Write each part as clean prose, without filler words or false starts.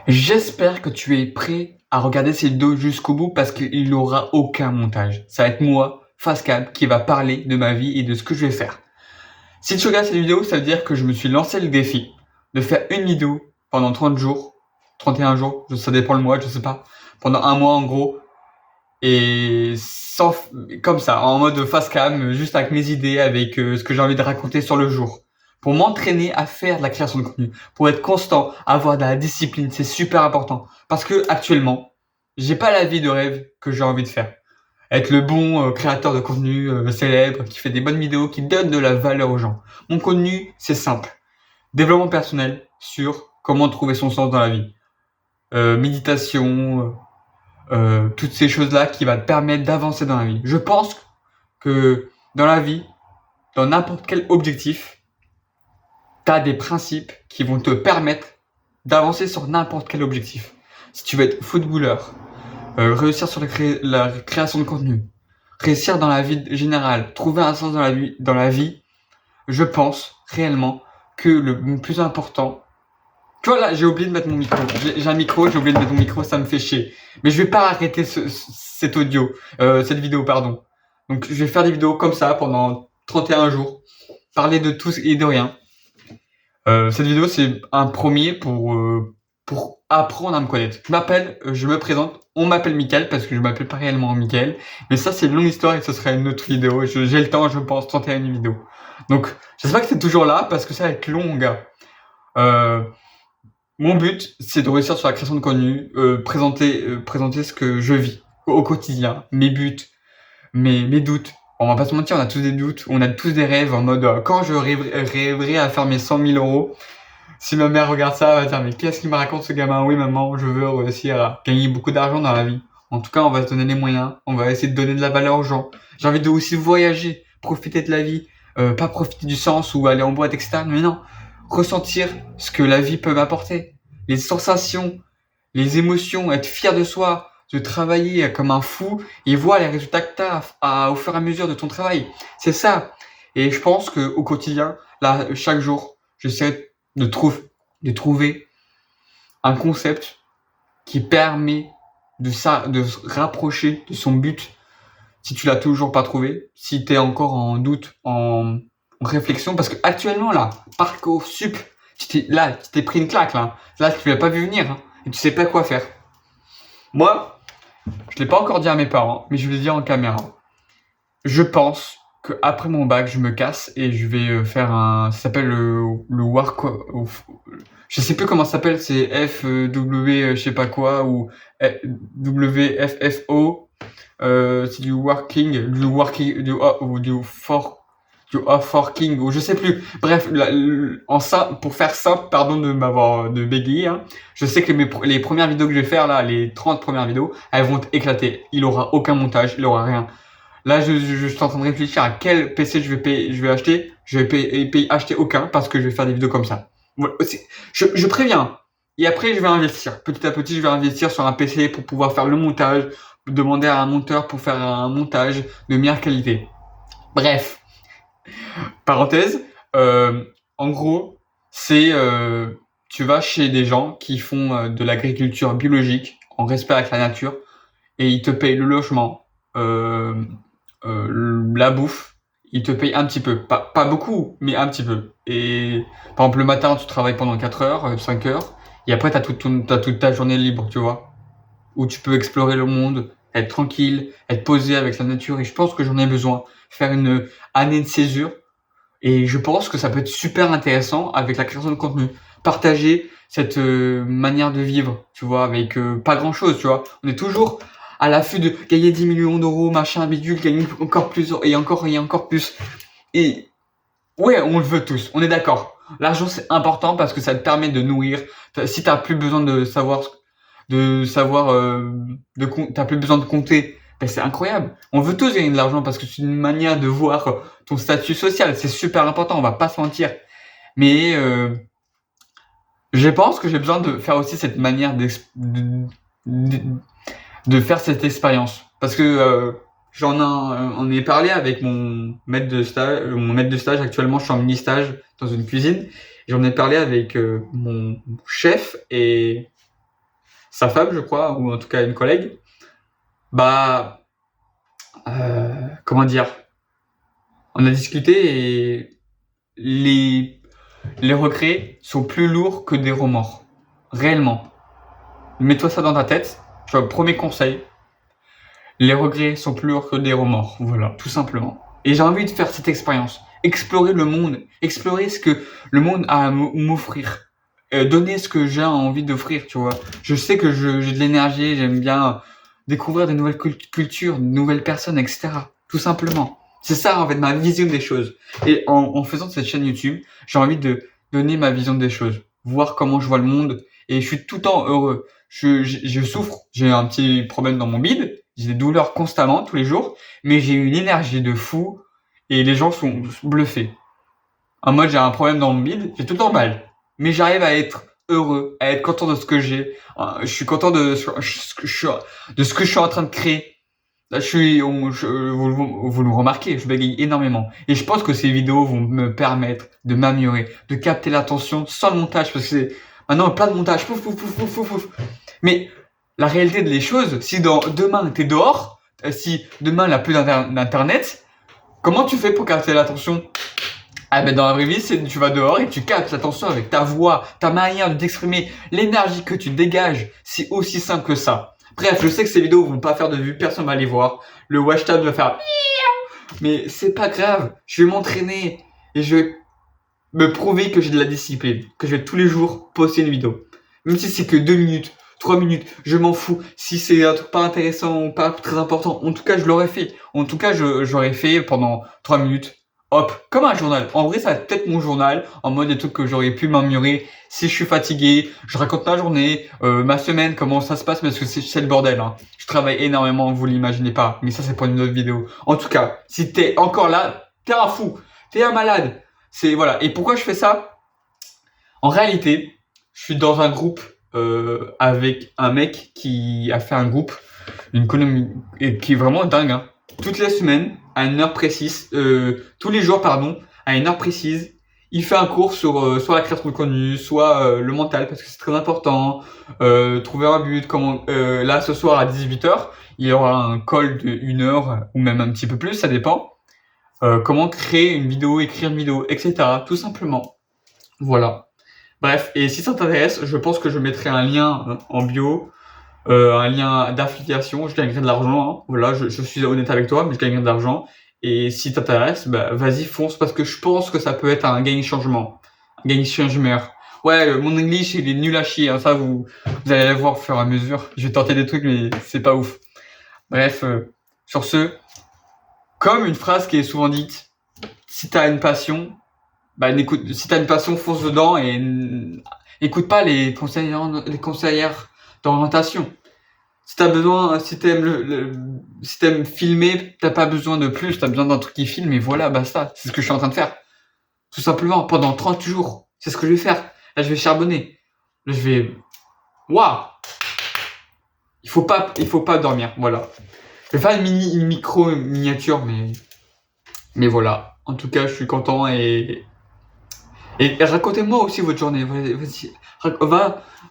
J'espère que tu es prêt à regarder cette vidéo jusqu'au bout parce qu'il n'y aura aucun montage. Ça va être moi, Fascab, qui va parler de ma vie et de ce que je vais faire. Si tu regardes cette vidéo, ça veut dire que je me suis lancé le défi de faire une vidéo pendant 30 jours, 31 jours, ça dépend le mois, je sais pas, pendant un mois en gros, et sans, comme ça, en mode face cam, juste avec mes idées, avec ce que j'ai envie de raconter sur le jour. Pour m'entraîner à faire de la création de contenu, pour être constant, avoir de la discipline, c'est super important. Parce que actuellement, j'ai pas la vie de rêve que j'ai envie de faire. Être le bon créateur de contenu célèbre, qui fait des bonnes vidéos, qui donne de la valeur aux gens. Mon contenu, c'est simple. Développement personnel sur comment trouver son sens dans la vie. Méditation, toutes ces choses-là qui va te permettre d'avancer dans la vie. Je pense que dans la vie, dans n'importe quel objectif, tu as des principes qui vont te permettre d'avancer sur n'importe quel objectif. Si tu veux être footballeur, réussir sur la création de contenu, réussir dans la vie générale, trouver un sens dans la vie, je pense réellement que le plus important. Tu vois là, j'ai oublié de mettre mon micro. J'ai un micro, j'ai oublié de mettre mon micro, ça me fait chier. Mais je vais pas arrêter cette vidéo, pardon. Donc je vais faire des vidéos comme ça pendant 31 jours, parler de tout et de rien. Cette vidéo c'est un premier pour apprendre à me connaître. Je me présente, on m'appelle Mickaël parce que je m'appelle pas réellement Mickaël. Mais ça c'est une longue histoire et ce sera une autre vidéo. J'ai le temps, je pense, 31 vidéos. Donc j'espère que c'est toujours là parce que ça va être long, gars. Mon but, c'est de réussir sur la création de contenu, présenter ce que je vis au quotidien, mes buts, mes doutes. On va pas se mentir, on a tous des doutes, on a tous des rêves en mode quand je rêverai à faire mes 100 000 euros. Si ma mère regarde ça, elle va dire mais qu'est-ce qu'il me raconte ce gamin? Oui maman, je veux réussir à gagner beaucoup d'argent dans la vie. En tout cas, on va se donner les moyens, on va essayer de donner de la valeur aux gens. J'ai envie de aussi voyager, profiter de la vie, pas profiter du sens ou aller en boîte, etc. Mais non, ressentir ce que la vie peut m'apporter, les sensations, les émotions, être fier de soi, de travailler comme un fou et voir les résultats que tu as au fur et à mesure de ton travail. C'est ça. Et je pense que au quotidien, là, chaque jour, j'essaie de trouver un concept qui permet de se rapprocher de son but. Si tu l'as toujours pas trouvé, si tu es encore en doute, en réflexion, parce que actuellement là, Parcoursup, tu t'es pris une claque là. Là, tu l'as pas vu venir hein, et tu sais pas quoi faire. Moi, je l'ai pas encore dit à mes parents, mais je vais le dire en caméra. Je pense que après mon bac, je me casse et je vais faire ça s'appelle le work, je sais plus comment ça s'appelle, c'est FW, je sais pas quoi ou WFFO. C'est du working, du off working ou je sais plus. Bref, pour faire simple, pardon de m'avoir de bégayer. Hein, je sais que les premières vidéos que je vais faire là, les 30 premières vidéos, elles vont éclater. Il aura aucun montage, il aura rien. Là, je suis en train de réfléchir à quel PC je vais acheter. Je vais acheter aucun parce que je vais faire des vidéos comme ça. Voilà, je préviens. Et après, je vais investir. Petit à petit, je vais investir sur un PC pour pouvoir faire le montage, demander à un monteur pour faire un montage de meilleure qualité. Bref, parenthèse, en gros, c'est tu vas chez des gens qui font de l'agriculture biologique en respect avec la nature et ils te payent le logement, la bouffe, ils te payent un petit peu, pas beaucoup, mais un petit peu. Et par exemple le matin tu travailles pendant 4 heures, 5 heures, et après t'as toute ta journée libre, tu vois, où tu peux explorer le monde, être tranquille, être posé avec la nature. Et je pense que j'en ai besoin, faire une année de césure. Et je pense que ça peut être super intéressant avec la création de contenu. Partager cette manière de vivre, tu vois, avec pas grand chose, tu vois. On est toujours à l'affût de gagner 10 millions d'euros, machin, bidule, gagner encore plus et encore plus. Et ouais, on le veut tous, on est d'accord. L'argent c'est important parce que ça te permet de nourrir. Si t'as plus besoin t'as plus besoin de compter, ben c'est incroyable. On veut tous gagner de l'argent parce que c'est une manière de voir ton statut social. C'est super important, on va pas se mentir. Mais je pense que j'ai besoin de faire aussi cette manière de faire cette expérience. Parce que on ai parlé avec mon maître de stage. Actuellement, je suis en mini-stage dans une cuisine. J'en ai parlé avec mon chef et sa femme, je crois, ou en tout cas une collègue. Bah, comment dire? On a discuté et les regrets sont plus lourds que des remords. Réellement. Mets-toi ça dans ta tête. Tu vois, premier conseil. Les regrets sont plus lourds que des remords. Voilà, tout simplement. Et j'ai envie de faire cette expérience. Explorer le monde. Explorer ce que le monde a à m'offrir. Donner ce que j'ai envie d'offrir, tu vois. Je sais que j'ai de l'énergie, j'aime bien découvrir des nouvelles cultures, de nouvelles personnes, etc. Tout simplement. C'est ça, en fait, ma vision des choses. Et en faisant cette chaîne YouTube, j'ai envie de donner ma vision des choses. Voir comment je vois le monde. Et je suis tout le temps heureux. Je souffre. J'ai un petit problème dans mon bide. J'ai des douleurs constamment, tous les jours. Mais j'ai une énergie de fou. Et les gens sont bluffés. En mode, j'ai un problème dans mon bide. J'ai tout le temps mal. Mais j'arrive à être heureux, à être content de ce que j'ai. Je suis content de ce que je suis en train de créer. Là, vous le remarquez, je bégaye énormément. Et je pense que ces vidéos vont me permettre de m'améliorer, de capter l'attention sans le montage, parce que c'est maintenant plein de montage. Pouf, pouf, pouf, pouf, pouf, pouf. Mais la réalité des choses, si demain t'es dehors, si demain il n'y a plus d'internet, comment tu fais pour capter l'attention? Ah ben dans la vraie vie, tu vas dehors et tu captes l'attention avec ta voix, ta manière de t'exprimer, l'énergie que tu dégages. C'est aussi simple que ça. Bref, je sais que ces vidéos vont pas faire de vues, personne va les voir. Le watch time va faire mais c'est pas grave. Je vais m'entraîner et je vais me prouver que j'ai de la discipline, que je vais tous les jours poster une vidéo. Même si c'est que 2 minutes, 3 minutes, je m'en fous. Si c'est un truc pas intéressant ou pas très important, en tout cas, je l'aurais fait. En tout cas, j'aurais fait pendant 3 minutes. Hop, comme un journal. En vrai, ça va peut-être mon journal, en mode des trucs que j'aurais pu m'améliorer. Si je suis fatigué, je raconte ma journée, ma semaine, comment ça se passe, parce que c'est le bordel. Hein. Je travaille énormément, vous l'imaginez pas. Mais ça, c'est pour une autre vidéo. En tout cas, si t'es encore là, t'es un fou, t'es un malade. Voilà. Et pourquoi je fais ça? En réalité, je suis dans un groupe avec un mec qui a fait un groupe, une colonie, et qui est vraiment dingue. Hein. Toutes les semaines, à une heure précise, tous les jours, pardon, à une heure précise, il fait un cours sur soit la création de contenu, soit le mental, parce que c'est très important, trouver un but, comment, là, ce soir à 18h, il y aura un call de 1 heure, ou même un petit peu plus, ça dépend, comment créer une vidéo, écrire une vidéo, etc., tout simplement. Voilà. Bref, et si ça t'intéresse, je pense que je mettrai un lien en bio, un lien d'affiliation, je gagnerai de l'argent. Hein. Voilà, je suis honnête avec toi, mais je gagnerai de l'argent. Et si t'intéresse, bah, vas-y, fonce, parce que je pense que ça peut être un game changement. Un game changer. Ouais, mon English, il est nul à chier. Hein. Ça, vous allez le voir au fur et à mesure. Je vais tenter des trucs, mais c'est pas ouf. Bref, sur ce, comme une phrase qui est souvent dite, si t'as une passion, bah, si t'as une passion, fonce dedans et écoute pas les conseillères d'orientation. Si t'as besoin, si t'aimes filmer, t'as pas besoin de plus, t'as besoin d'un truc qui filme et voilà, basta. C'est ce que je suis en train de faire. Tout simplement, pendant 30 jours. C'est ce que je vais faire. Là, je vais charbonner. Là, je vais, waouh! Il faut pas dormir. Voilà. Je vais faire une micro miniature, mais voilà. En tout cas, je suis content et racontez-moi aussi votre journée. Vas-y,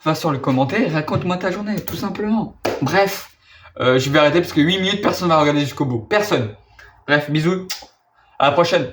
va sur le commentaire, raconte-moi ta journée, tout simplement. Bref, je vais arrêter parce que 8 minutes, personne va regarder jusqu'au bout. Personne. Bref, bisous. À la prochaine.